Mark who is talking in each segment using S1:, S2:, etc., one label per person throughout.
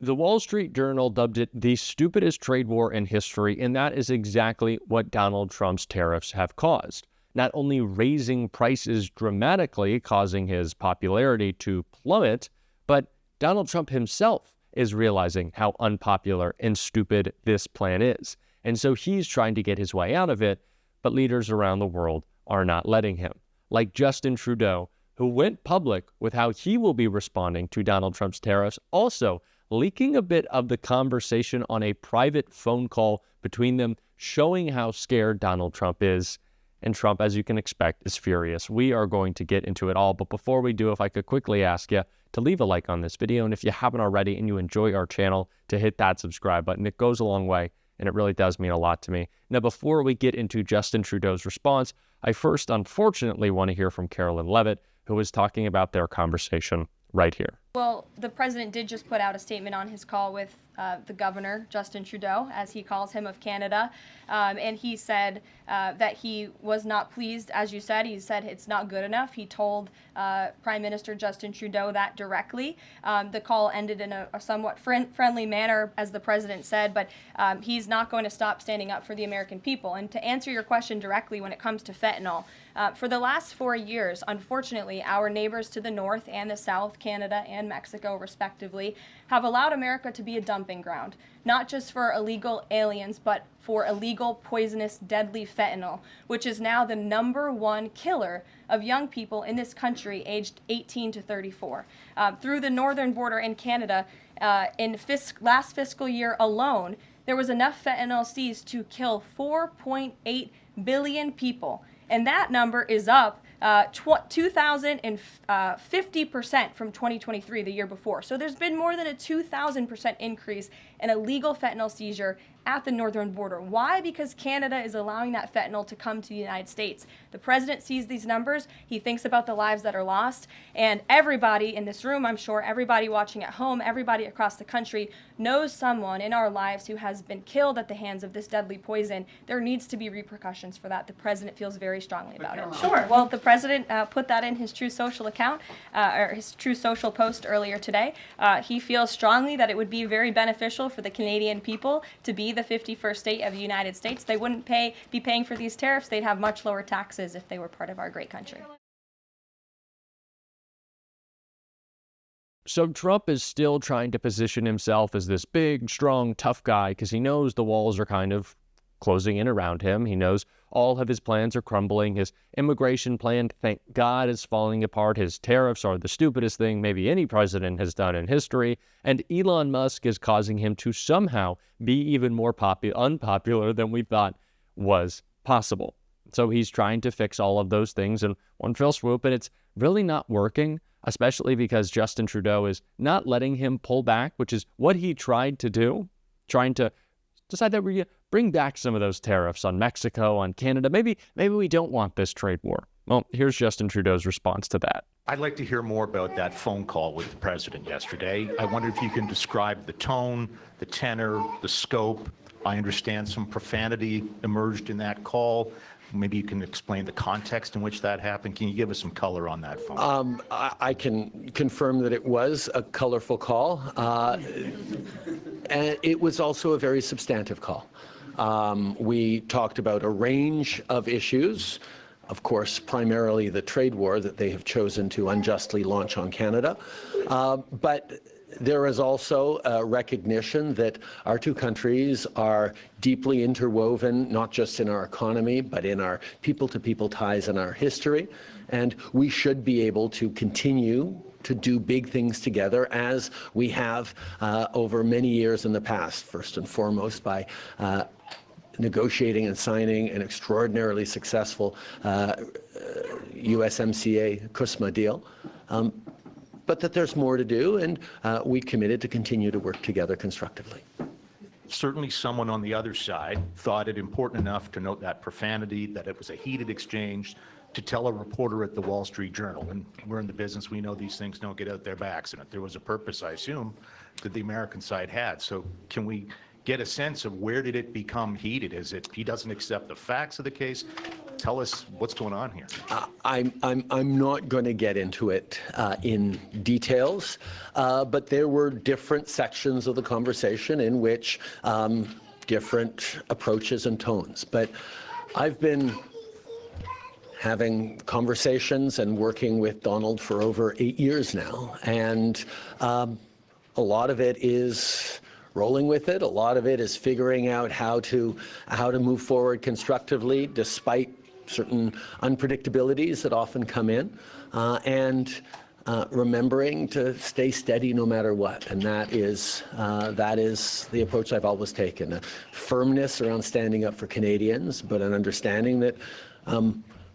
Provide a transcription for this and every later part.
S1: The Wall Street Journal dubbed it the stupidest trade war in history, and that is exactly what Donald Trump's tariffs have caused. Not only raising prices dramatically, causing his popularity to plummet, but Donald Trump himself is realizing how unpopular and stupid this plan is. And so he's trying to get his way out of it, but leaders around the world are not letting him. Like Justin Trudeau, who went public with how he will be responding to Donald Trump's tariffs, also leaking a bit of the conversation on a private phone call between them, showing how scared Donald Trump is. And Trump, as you can expect, is furious. We are going to get into it all. But before we do, if I could quickly ask you to leave a like on this video. And if you haven't already and you enjoy our channel, to hit that subscribe button. It goes a long way, and it really does mean a lot to me. Now, before we get into Justin Trudeau's response, I first, unfortunately, want to hear from Carolyn Levitt, who is talking about their conversation right here.
S2: Well, the president did just put out a statement on his call with the governor, Justin Trudeau, as he calls him, of Canada. And he said that he was not pleased, as you said. He said it's not good enough. He told Prime Minister Justin Trudeau that directly. The call ended in a somewhat friendly manner, as the president said, but he's not going to stop standing up for the American people. And to answer your question directly when it comes to fentanyl, for the last 4 years, unfortunately, our neighbors to the north and the south, Canada and Mexico, respectively, have allowed America to be a dumping ground, not just for illegal aliens, but for illegal, poisonous, deadly fentanyl, which is now the #1 killer of young people in this country aged 18 to 34. Through the northern border in Canada, in last fiscal year alone, there was enough fentanyl seized to kill 4.8 billion people. And that number is up 2,050% from 2023, the year before. So there's been more than a 2,000% increase in illegal fentanyl seizure at the northern border. Why? Because Canada is allowing that fentanyl to come to the United States. The president sees these numbers. He thinks about the lives that are lost. And everybody in this room, I'm sure, everybody watching at home, everybody across the country knows someone in our lives who has been killed at the hands of this deadly poison. There needs to be repercussions for that. The president feels very strongly about it. Sure. Well, the president put that in his True Social account, or his True Social post earlier today. He feels strongly that it would be very beneficial for the Canadian people to be the 51st state of the United States. They wouldn't be paying for these tariffs. They'd have much lower taxes if they were part of our great country.
S1: So Trump is still trying to position himself as this big, strong, tough guy because he knows the walls are kind of closing in around him. He knows all of his plans are crumbling. His immigration plan, thank God, is falling apart. His tariffs are the stupidest thing maybe any president has done in history. And Elon Musk is causing him to somehow be even more unpopular than we thought was possible. So he's trying to fix all of those things in one fell swoop, and it's really not working, especially because Justin Trudeau is not letting him pull back, which is what he tried to do, trying to decide that we're going to bring back some of those tariffs on Mexico, on Canada. Maybe we don't want this trade war. Well, here's Justin Trudeau's response to that.
S3: I'd like to hear more about that phone call with the president yesterday. I wonder if you can describe the tone, the tenor, the scope. I understand some profanity emerged in that call. Maybe you can explain the context in which that happened. Can you give us some color on that phone?
S4: I can confirm that it was a colorful call. And it was also a very substantive call. We talked about a range of issues, of course, primarily the trade war that they have chosen to unjustly launch on Canada. But there is also a recognition that our two countries are deeply interwoven, not just in our economy, but in our people-to-people ties and our history. And we should be able to continue to do big things together as we have over many years in the past, first and foremost by negotiating and signing an extraordinarily successful USMCA CUSMA deal. But that there's more to do, and we committed to continue to work together constructively.
S3: Certainly someone on the other side thought it important enough to note that profanity, that it was a heated exchange, to tell a reporter at the Wall Street Journal, and we're in the business, we know these things don't get out there by accident. There was a purpose, I assume, that the American side had. So can we get a sense of where did it become heated? Is it he doesn't accept the facts of the case? Tell us what's going on here.
S4: I'm not going to get into it in details, but there were different sections of the conversation in which different approaches and tones. But I've been having conversations and working with Donald for over 8 years now, and a lot of it is rolling with it. A lot of it is figuring out how to move forward constructively despite certain unpredictabilities that often come in, and remembering to stay steady no matter what. And that is the approach I've always taken. A firmness around standing up for Canadians, but an understanding that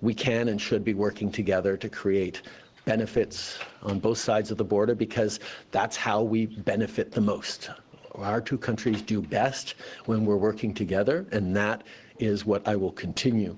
S4: we can and should be working together to create benefits on both sides of the border, because that's how we benefit the most. Our two countries do best when we're working together, and that is what I will continue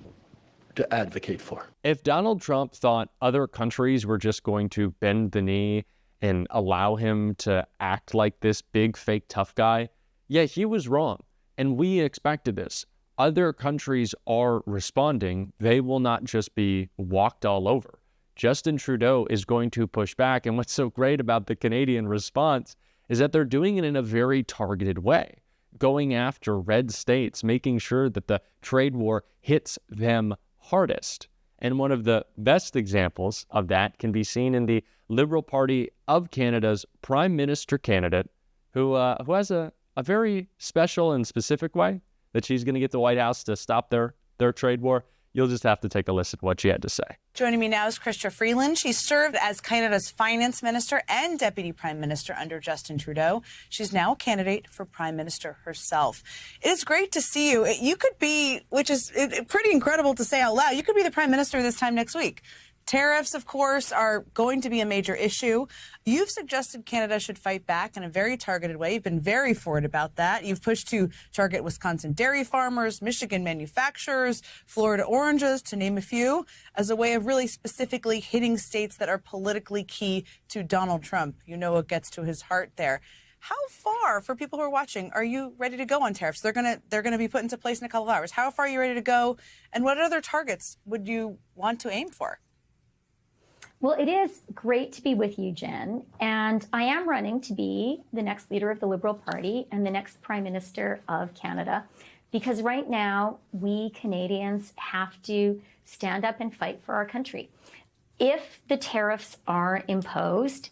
S4: to advocate for.
S1: If Donald Trump thought other countries were just going to bend the knee and allow him to act like this big fake tough guy, yeah, he was wrong. And we expected this. Other countries are responding. They will not just be walked all over. Justin Trudeau is going to push back. And what's so great about the Canadian response is that they're doing it in a very targeted way, going after red states, making sure that the trade war hits them hardest. And one of the best examples of that can be seen in the Liberal Party of Canada's Prime Minister candidate, who has a very special and specific way that she's going to get the White House to stop their trade war. You'll just have to take a listen to what she had to say.
S5: Joining me now is Chrystia Freeland. She served as Canada's finance minister and deputy prime minister under Justin Trudeau. She's now a candidate for prime minister herself. It is great to see you. You could be, which is pretty incredible to say out loud, you could be the prime minister this time next week. Tariffs, of course, are going to be a major issue. You've suggested Canada should fight back in a very targeted way. You've been very forward about that. You've pushed to target Wisconsin dairy farmers, Michigan manufacturers, Florida oranges, to name a few, as a way of really specifically hitting states that are politically key to Donald Trump. You know what gets to his heart there. How far, for people who are watching, are you ready to go on tariffs? They're gonna be put into place in a couple of hours. How far are you ready to go? And what other targets would you want to aim for?
S6: Well, it is great to be with you, Jen, and I am running to be the next leader of the Liberal Party and the next Prime Minister of Canada, because right now we Canadians have to stand up and fight for our country. If the tariffs are imposed,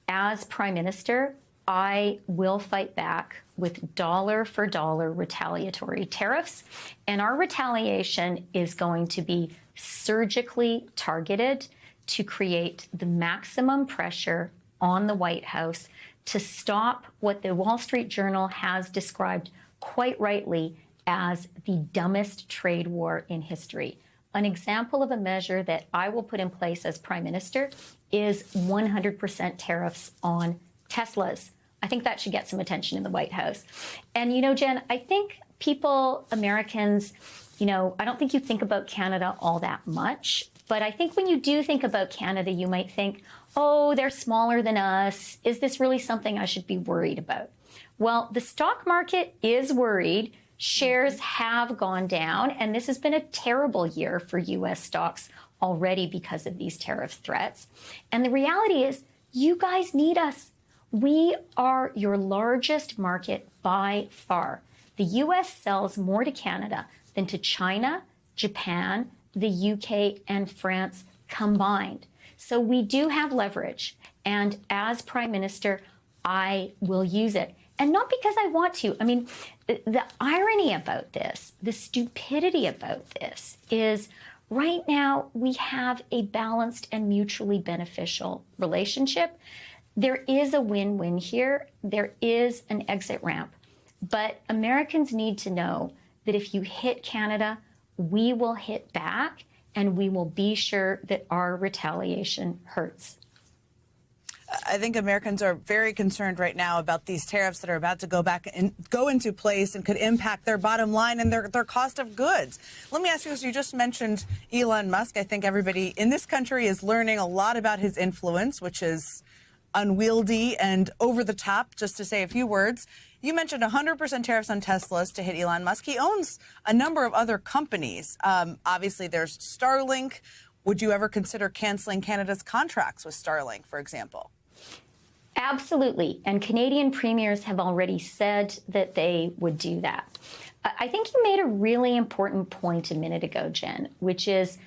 S6: as Prime Minister, I will fight back with dollar-for-dollar retaliatory tariffs, and our retaliation is going to be surgically targeted to create the maximum pressure on the White House to stop what the Wall Street Journal has described quite rightly as the dumbest trade war in history. An example of a measure that I will put in place as Prime Minister is 100% tariffs on Teslas. I think that should get some attention in the White House. And, you know, Jen, I think people, Americans, you know, I don't think you think about Canada all that much. But I think when you do think about Canada, you might think, oh, they're smaller than us. Is this really something I should be worried about? Well, the stock market is worried. Shares have gone down, and this has been a terrible year for U.S. stocks already because of these tariff threats. And the reality is, you guys need us. We are your largest market by far. The U.S. sells more to Canada than to China, Japan, the UK, and France combined. So we do have leverage. And as Prime Minister, I will use it. And not because I want to. I mean, the irony about this, the stupidity about this is right now we have a balanced and mutually beneficial relationship. There is a win-win here. There is an exit ramp. But Americans need to know that if you hit Canada, we will hit back, and we will be sure that our retaliation hurts.
S5: I think Americans are very concerned right now about these tariffs that are about to go into place and could impact their bottom line and their cost of goods. Let me ask you this. You just mentioned Elon Musk. I think everybody in this country is learning a lot about his influence, which is unwieldy and over the top, just to say a few words. You mentioned 100% tariffs on Teslas to hit Elon Musk. He owns a number of other companies. Obviously, there's Starlink. Would you ever consider canceling Canada's contracts with Starlink, for example?
S6: Absolutely. And Canadian premiers have already said that they would do that. I think you made a really important point a minute ago, Jen, which is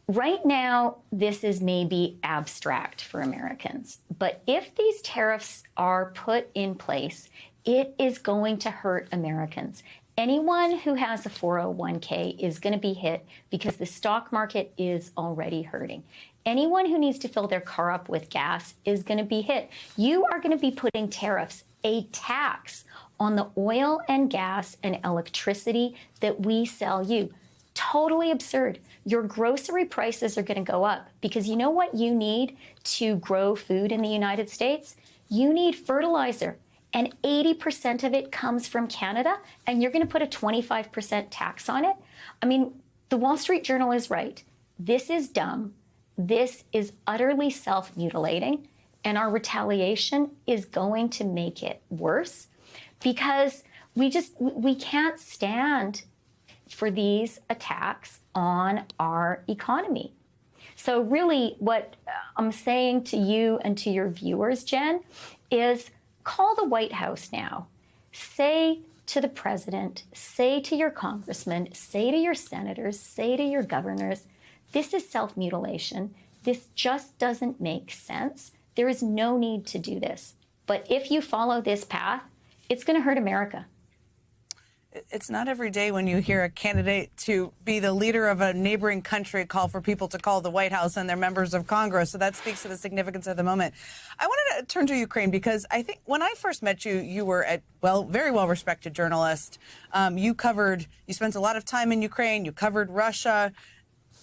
S6: right now, this is maybe abstract for Americans. But if these tariffs are put in place, it is going to hurt Americans. Anyone who has a 401k is going to be hit because the stock market is already hurting. Anyone who needs to fill their car up with gas is going to be hit. You are going to be putting tariffs, a tax on the oil and gas and electricity that we sell you. Totally absurd. Your grocery prices are going to go up because you know what you need to grow food in the United States? You need fertilizer. And 80% of it comes from Canada, and you're going to put a 25% tax on it? I mean, the Wall Street Journal is right. This is dumb. This is utterly self-mutilating, and our retaliation is going to make it worse because we can't stand for these attacks on our economy. So really what I'm saying to you and to your viewers, Jen, is call the White House now. Say to the president, say to your congressmen, say to your senators, say to your governors, this is self-mutilation. This just doesn't make sense. There is no need to do this. But if you follow this path, it's going to hurt America.
S5: It's not every day when you hear a candidate to be the leader of a neighboring country call for people to call the White House and their members of Congress. So that speaks to the significance of the moment. I wanted to turn to Ukraine because I think when I first met you, you were a very well-respected journalist. You spent a lot of time in Ukraine. You covered Russia.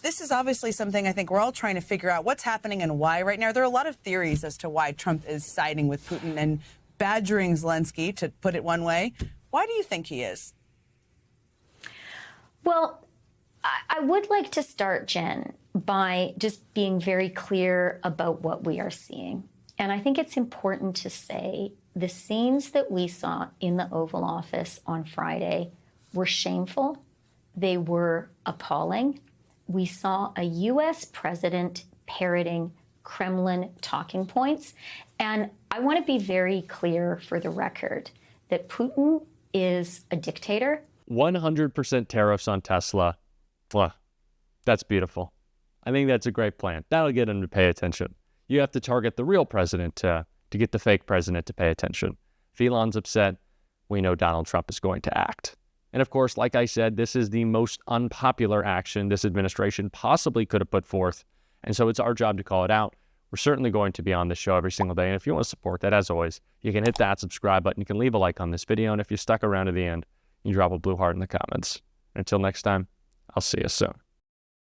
S5: This is obviously something I think we're all trying to figure out what's happening and why right now. There are a lot of theories as to why Trump is siding with Putin and badgering Zelensky, to put it one way. Why do you think he is?
S6: Well, I would like to start, Jen, by just being very clear about what we are seeing. And I think it's important to say the scenes that we saw in the Oval Office on Friday were shameful. They were appalling. We saw a U.S. president parroting Kremlin talking points. And I want to be very clear for the record that Putin is a dictator.
S1: 100% tariffs on Tesla. Well, that's beautiful. I think that's a great plan. That'll get him to pay attention. You have to target the real president to get the fake president to pay attention. If Elon's upset, we know Donald Trump is going to act. And of course, like I said, this is the most unpopular action this administration possibly could have put forth. And so it's our job to call it out. We're certainly going to be on this show every single day. And if you want to support that, as always, you can hit that subscribe button. You can leave a like on this video. And if you stuck around to the end, you drop a blue heart in the comments. Until next time, I'll see you soon.